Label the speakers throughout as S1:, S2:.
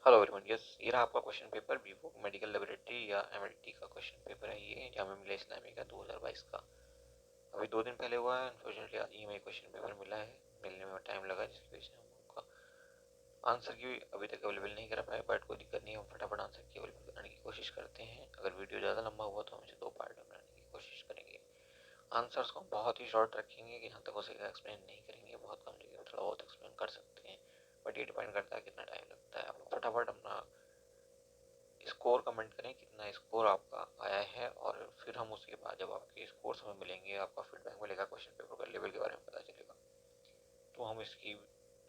S1: Hello everyone, yes ये रहा आपका question paper Vivo medical laboratory या एमएलटी का क्वेश्चन पेपर है ये जामिया मिलिया इस्लामी का 2022 का। अभी 2 दिन पहले हुआ है। अनफॉर्चुनेटली आज ही में क्वेश्चन पेपर मिला है, मिलने में टाइम लगा जिसकी वजह से हम आपका आंसर की अभी तक अवेलेबल नहीं कर पाए। बट कोई दिक्कत नहीं है, हम फटाफट आंसर की अवेलेबल कराने की कोशिश करते हैं। अगर वीडियो ज़्यादा लंबा हुआ तो हम इसे 2 पार्ट में बनाने की कोशिश करेंगे। आंसर्स को बहुत ही शॉर्ट रखेंगे कि यहाँ तक हो सकेगा एक्सप्लेन नहीं करेंगे, बहुत कम जगह थोड़ा बहुत एक्सप्लेन कर सकते हैं। बट ये डिपेंड करता है कितना टाइम लगता है। आप फटाफट अपना स्कोर कमेंट करें कितना स्कोर आपका आया है, और फिर हम उसके बाद जब आपके स्कोर हमें मिलेंगे, आपका फीडबैक मिलेगा, क्वेश्चन पेपर का लेवल के बारे में पता चलेगा, तो हम इसकी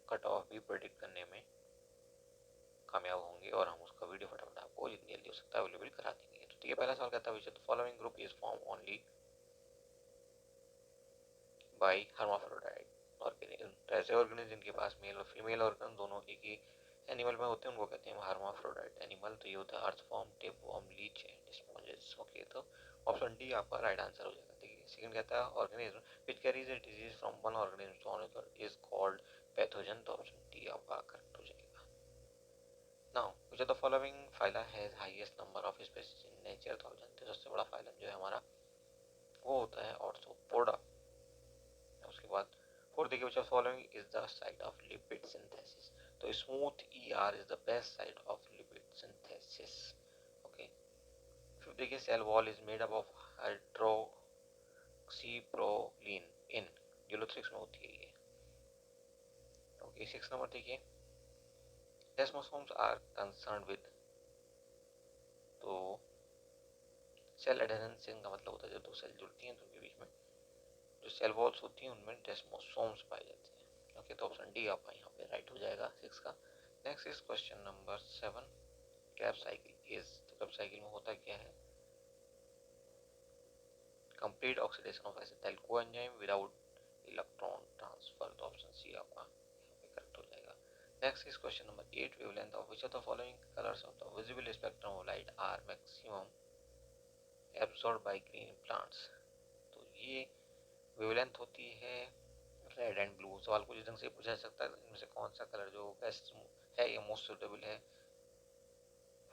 S1: कट ऑफ भी प्रेडिक्ट करने में कामयाब होंगे और हम उसका वीडियो फटाफट आपको जितनी जल्दी हो सकता है अवेलेबल करा देंगे। तो ये पहला सवाल कहता है, which following group is form only by hermaphrodite organism. तो ऐसे ऑर्गेनिज्म जिनके पास मेल और फीमेल ऑर्गन दोनों एक ही एनिमल में होते हैं उनको कहते हैं हर्माफ्रोडाइट एनिमल। तो ये होता है earthworm, tapeworm, leech and sponges. Okay, तो ऑप्शन डी आपका राइट आंसर हो जाएगा। देखिए सेकंड कहता है organism which carries a disease from one organism to another is called pathogen. तो ऑप्शन डी आपका करेक्ट हो जाएगा। Now which of the following phyla has highest number of species in nature. तो आप जानते हैं सबसे बड़ा फाइलम जो है हमारा वो होता है ऑर्थोपोडा। उसके बाद फोर्थ देखिए which of following is the site of lipid synthesis. तो smooth ER is the best site of lipid synthesis. Okay, फिर देखिए cell wall is made up of hydroxyproline in Ulothrix में होती है ये। ओके, 6 नंबर देखिए desmosomes are concern with. तो cell एडेनेंसिन का मतलब होता है जब दो सेल जुड़ती हैं तो उनके बीच में जो सेल वॉल्स होती हैं उनमें डेस्मोसोम्स पाए जाते हैं। ओके, तो ऑप्शन डी आपका यहाँ पे राइट हो जाएगा 6 का। Next is question number 7, cap cycle is. तो कैप साइकिल में होता क्या है, complete oxidation of acetyl coenzyme without electron transfer. तो ऑप्शन सी आपका यहाँ पे करेक्ट हो जाएगा। Next is question number 8, wavelength of which of the following colours of the visible spectrum of light are maximum absorb by green plants. तो ये wavelength होती है रेड एंड ब्लू। सवाल कुछ ढंग से पूछा जा सकता है इनमें से कौन सा कलर जो बेस्ट है या मोस्ट सुटेबल है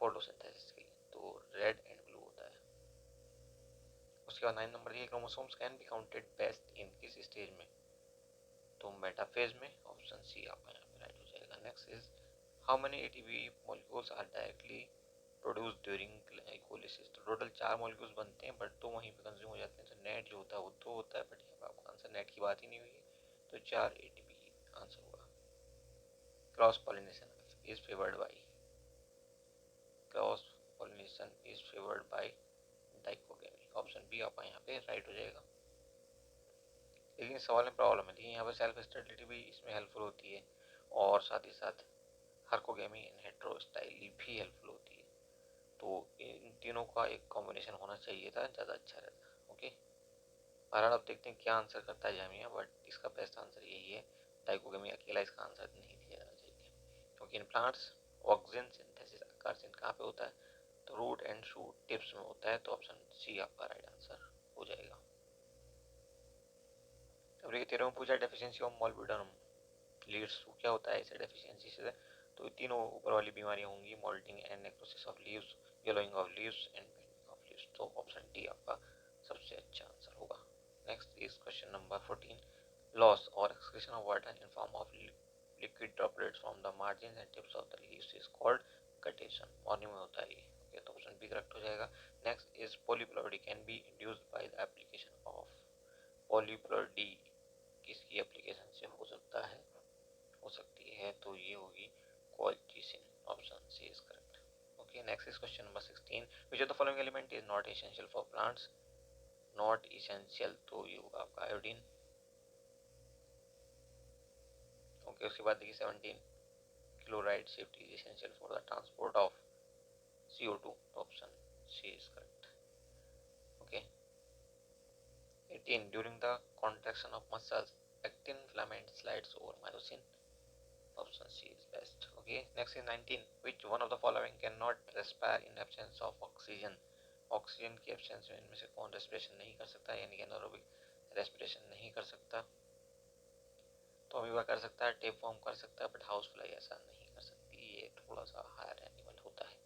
S1: फोटोसिंथेसिस के लिए, तो रेड एंड ब्लू होता है। उसके बाद 9 नंबर ये chromosomes can be counted best in किस स्टेज में। तो मेटाफेज में। ऑप्शन सी आपका यहाँ पे राइट हो जाएगा। Next is how many ATP molecules are directly produce during glycolysis. तो टोटल 4 मॉलिक्यूल्स बनते हैं बट 2 वहीं पे कंज्यूम हो जाते हैं। तो नेट जो होता है वो 2 होता है, बट यहाँ पे आपका आंसर नेट की बात ही नहीं हुई है, तो 4 एटीपी आंसर होगा। Cross pollination is favoured by. Cross pollination is favoured by dichotomy. Option B आपका यहाँ पे राइट हो जाएगा। लेकिन इस सवाल में प्रॉब्लम है, देखिए यहाँ पे सेल्फ स्टेबिलिटी भी इसमें हेल्पफुल होती है और साथ ही साथ हार्कोगेमी इन हेटेरोस्टाइली भी हेल्पफुल होती है। तो इन तीनों का एक कॉम्बिनेशन होना चाहिए था, ज़्यादा अच्छा रहता। ओके, बहरहाल अब देखते हैं क्या आंसर करता है जामिया, बट इसका बेस्ट आंसर यही है। डाइकोगेमी अकेला इसका आंसर नहीं दिया जाना चाहिए, क्योंकि इन प्लांट्स ऑक्सीजन सिंथेसिस आकर्षण कहाँ पे होता है, तो रूट एंड शूट टिप्स में होता है। तो ऑप्शन सी आपका राइट आंसर हो जाएगा। अब ये 13 में पूछा deficiency of molybdenum leads to, क्या होता है इसे डेफिशिएंसी से। तो तीनों ऊपर वाली बीमारियां होंगी, moulting and necrosis of leaves, yellowing of leaves and bending of leaves. तो ऑप्शन डी आपका सबसे अच्छा आंसर होगा। Next is question number 14, loss और excretion of water in form of liquid droplets from the margin and tips of the leaves is called guttation. Morning में होता है ये, तो ऑप्शन बी करेक्ट हो जाएगा। Next is polyploidy can be induced by the application of. Polyploidy किसकी application से हो सकता है, हो सकती है, तो ये होगी colchicine. Option C is correct. Okay, next is question number 16, which of the following element is not essential for plants. Not essential तो ये होगा आपका आयोडीन। ओके, उसके बाद देखिए 17, chloride safety is essential for the transport of CO2। Option C is correct. Okay, 18, during the contraction of muscles actin filament slides over myosin. Option C is best. Okay, next is 19. Which one of the following cannot respire in absence of oxygen? Oxygen की absence में इनमें से कौन respiration नहीं कर सकता, यानी कि एनारोबिक रेस्पिरेशन नहीं कर सकता। तो अमीबा कर सकता है, टेप फॉर्म कर सकता है, बट हाउस फ्लाई ऐसा नहीं कर सकती। ये थोड़ा सा हायर एनिमल होता है,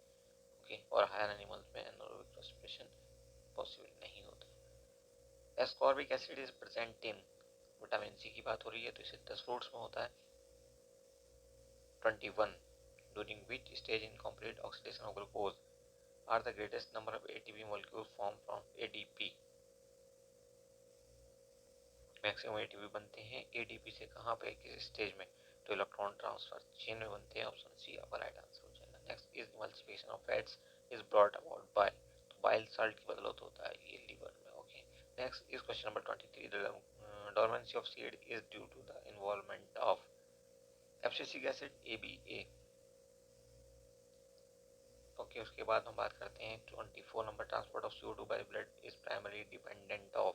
S1: ओके, और हायर एनिमल्स में एनारोबिक रेस्पिरेशन पॉसिबल नहीं होता है। Ascorbic acid is present in, vitamin C की बात हो रही है तो इसे 10 फ्रूट्स में होता है। 21 during which stage in complete oxidation of glucose are the greatest number of ATP molecules formed from ADP, maximum ATP बनते हैं एडीपी से कहाँ पे, किस स्टेज में, तो इलेक्ट्रॉन ट्रांसफर चेन में बनते हैं। ऑप्शन सी आपका राइट आंसर हो जाएगा। Next is emulsification of fats is brought about by, तो बाइल साल्ट की बदौलत होता है ये लीवर में, okay. Next is question number 23, dormancy of seed is due to the involvement of abscisic acid ABA, okay. उसके बाद हम बात करते हैं 24 number, transport of CO2 by blood is primary dependent of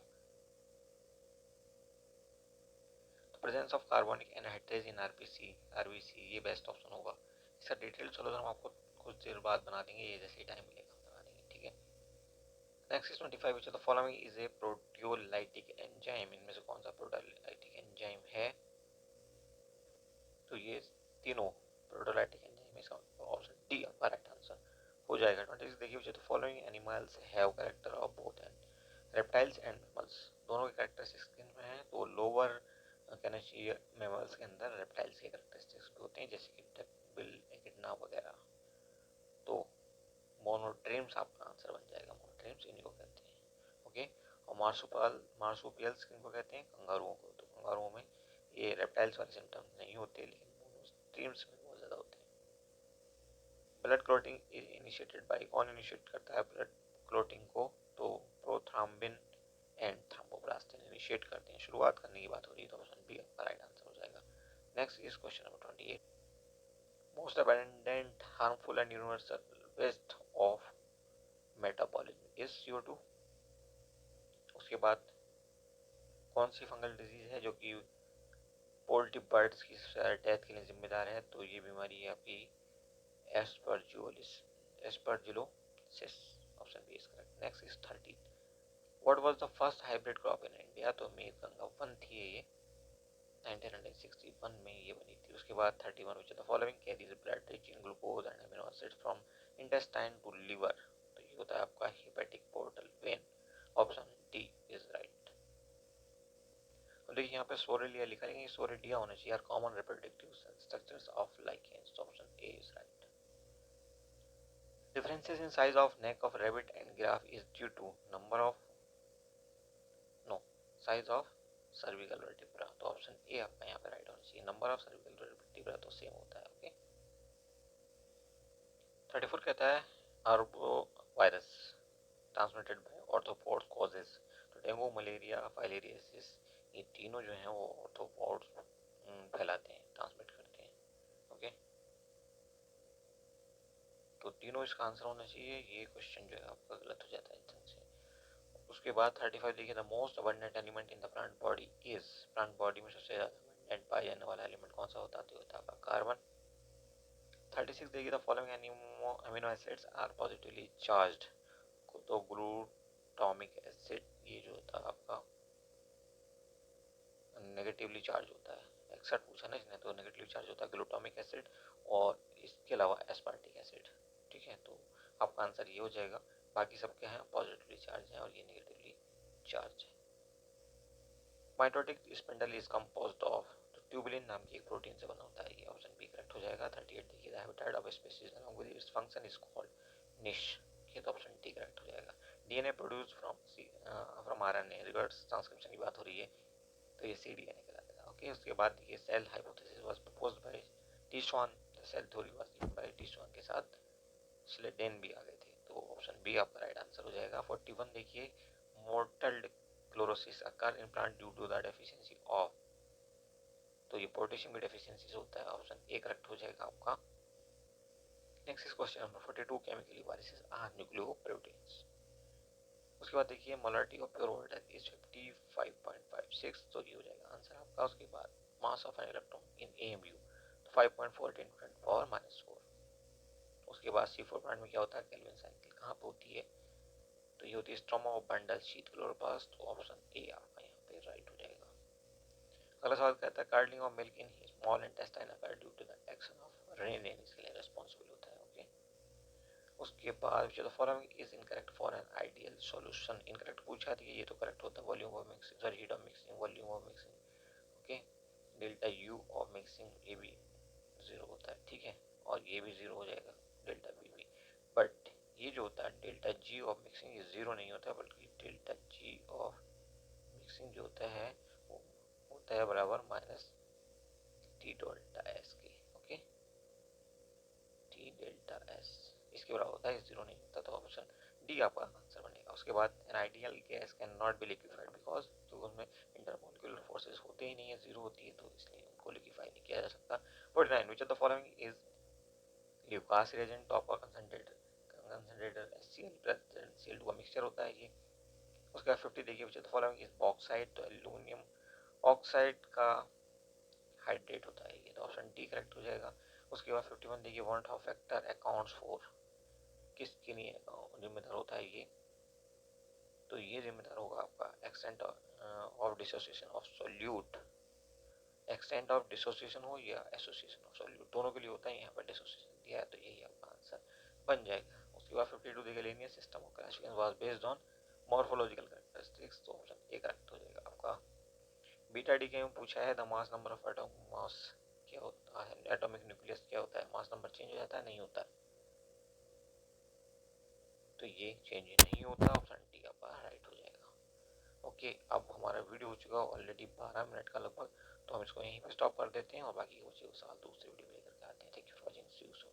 S1: presence of carbonic anhydrase in RBC, ये best option होगा। इसका detail solution हम आपको कुछ देर बाद बना देंगे, ये जैसे टाइम मिलेगा हम बना देंगे, ठीक है। Next is 25, which of the following is a proteolytic enzyme, इनमें से कौन सा प्रोटियोलाइटिक एंजाइम है, तो ये तीनों प्रोटियोलाइटिक एंजाइम है, इसका ऑप्शन डी आपका राइट आंसर हो जाएगा। 26 देखिए, which of the following animals have character of both and reptiles and mammals, दोनों के कैरेक्टरिस्टिक्स किनमें हैं, तो लोअर कहना चाहिए मैमल्स के अंदर रेप्टाइल्स के कैरेक्टरिस्टिक्स भी होते हैं, जैसे कि डक बिल, एकिडना वगैरह। तो मोनोट्रेम्स आपका आंसर बन जाएगा, मोनोट्रेम्स इन्हीं को कहते हैं, ओके। और मार्सुपियल्स किनको कहते हैं, कंगारुओं को, तो कंगारुओं में ये रेप्टाइल्स वाले सिम्टम्स नहीं होते, लेकिन मोनोट्रेम्स में बहुत ज़्यादा होते हैं। Blood clotting is initiated by, कौन इनिशिएट करता है ब्लड क्लॉटिंग को, तो प्रोथ्राम्बिन एंड थ्रोम्बोप्लास्टिन इनिशिएट करते हैं, शुरुआत करने की बात हो रही है, तो ऑप्शन बी आपका राइट आंसर हो जाएगा। Next is question number 28, most abundant harmful and universal waste of metabolism is CO2। उसके बाद कौन सी फंगल डिजीज है जो कि पोल्ट्री बर्ड्स की डेथ के लिए जिम्मेदार है, तो ये बीमारी है आपकी aspergillosis, option B is correct. Next is 30, what was the first hybrid crop in India, तो मेघ गंगा 1 थी ये 1961 में ये बनी थी। उसके बाद 31, which the following carries blood rich in glucose and amino acids from intestine to liver, तो ये होता है आपका hepatic portal vein, option D is right. तो देखिए यहाँ पे सोरेलिया लिखा है, सोरेलिया होना चाहिए यार, common reproductive structures of lichens, तो option A is right. Differences in size of neck of rabbit and giraffe is due to number of no size of cervical vertebra, तो ऑप्शन ए आपका यहाँ पे राइट होना चाहिए, नंबर ऑफ cervical vertebra तो same होता है, ओके। 34 कहता है arbo virus transmitted by arthropods causes, तो डेंगू, मलेरिया, फाइलेरियासिस, ये तीनों जो हैं वो ऑर्थोपोड्स फैलाते हैं, ट्रांसमिट करते हैं, ओके। तो तीनों इसका आंसर होना चाहिए, ये क्वेश्चन जो है आपका गलत हो जाता है एकदम से। उसके बाद 35 देखिए, the most abundant element in the plant body is, plant body में सबसे ज्यादा अबंडेंट पाया जाने वाला एलिमेंट कौन सा होता है, तो होता है कार्बन। 36 देखिए, the following amino acids are positively charged, तो ग्लूटामिक एसिड ये जो होता है आपका नेगेटिवली चार्ज होता है, 61 पूछा ना इसने, तो नेगेटिवली चार्ज होता है ग्लूटामिक एसिड, और इसके अलावा एस्पार्टिक एसिड, ठीक है, तो आपका आंसर ये हो जाएगा। बाकी सबके हैं पॉजिटिवली चार्ज है और ये नेगेटिवली चार्ज है। Mitotic spindle is composed of, तो ट्यूबुलिन नाम की एक प्रोटीन से बना होता है, ये ऑप्शन बी करेक्ट हो जाएगा। 38 देखिए, the habitat of species along with its function is called निश, ये तो ऑप्शन डी करेक्ट हो जाएगा। DNA produce from RNA, reverse transcription की बात हो रही है, तो ये cDNA कहलाता है, ओके। उसके बाद देखिए, cell hypothesis was proposed by T Schwann, the cell theory was given by T Schwann, के साथ स्लेडेन भी आ गए थे, तो ऑप्शन बी आपका राइट आंसर हो जाएगा। 41 देखिए, mottle chlorosis occur in plant due to the deficiency of, तो ये पोटेशियम की डेफिशिएंसी से होता है, ऑप्शन ए करेक्ट हो जाएगा आपका। Next is question number 42, chemically bases are nucleoproteins. उसके बाद देखिए, molarity of pure water is 55.56, तो ये हो जाएगा आंसर आपका। उसके बाद mass of an electron in AMU, तो 5.4 × 10⁻⁴। उसके बाद C4 प्लांट में क्या होता है, केल्विन साइकिल कहाँ पे होती है, तो ये होती है stroma of bundle sheath chloroplast, तो ऑप्शन ए आपका यहाँ पे राइट हो जाएगा। अगला सवाल कहता है, curdling of milk in small intestine occur due to the action of rennin, इसके लिए रिस्पॉन्सिबल उसके बाद the following is incorrect for an ideal solution. Incorrect पूछा था, ये तो करेक्ट होता है, volume of mixing, sorry heat of mixing, volume of mixing, okay. Delta U of mixing ये भी जीरो होता है, ठीक है, और ये भी जीरो हो जाएगा, डेल्टा बी भी। बट ये जो होता है डेल्टा जी ऑफ मिक्सिंग, ये जीरो नहीं होता, बल्कि डेल्टा जी ऑफ मिक्सिंग जो होता है वो होता है बराबर माइनस टी डेल्टा एस के, ओके, टी डेल्टा एस इसके बराबर होता है, जीरो नहीं होता, तो ऑप्शन डी आपका आंसर बनेगा। उसके बाद an ideal gas can not be liquefied because तो उसमें इंटरमोलिकुलर फोर्सेस होते ही नहीं है, जीरो होती है, तो इसलिए उनको लिक्विफाई नहीं किया जा सकता। 49 विच of the following is Lucas reagent, तो आपका कंसंट्रेटर HCl प्लस Cl2 का मिक्सचर होता है ये। उसके बाद 50 देखिए which of the following is bauxite, तो एल्यूमिनियम ऑक्साइड का हाइड्रेट होता है ये, तो ऑप्शन डी करेक्ट हो जाएगा। उसके बाद 51 देखिए one of factor accounts for, किसके लिए जिम्मेदार होता है ये, तो ये जिम्मेदार होगा आपका extent of dissociation of solute. Extent of dissociation हो या एसोसिएशन ऑफ सॉल्यूट, दोनों के लिए होता है, यहाँ पर डिसोसिएशन दिया है, तो यही आपका आंसर बन जाएगा। उसके बाद 52 देखिए linear system of classification was based on morphological characteristics, तो ऑप्शन ए करेक्ट हो जाएगा आपका। बीटा डी के में पूछा है the mass number of atom, mass क्या होता है, एटॉमिक न्यूक्लियस क्या होता है, मास नंबर चेंज हो जाता है, नहीं होता, तो ये चेंज नहीं होता, ऑप्शन डी आपका राइट हो जाएगा। ओके, अब हमारा वीडियो हो चुका ऑलरेडी 12 मिनट का लगभग, तो हम इसको यहीं पे स्टॉप कर देते हैं और बाकी कुछ सवाल दूसरे वीडियो में लेकर के आते हैं। Thank you for watching, see you soon.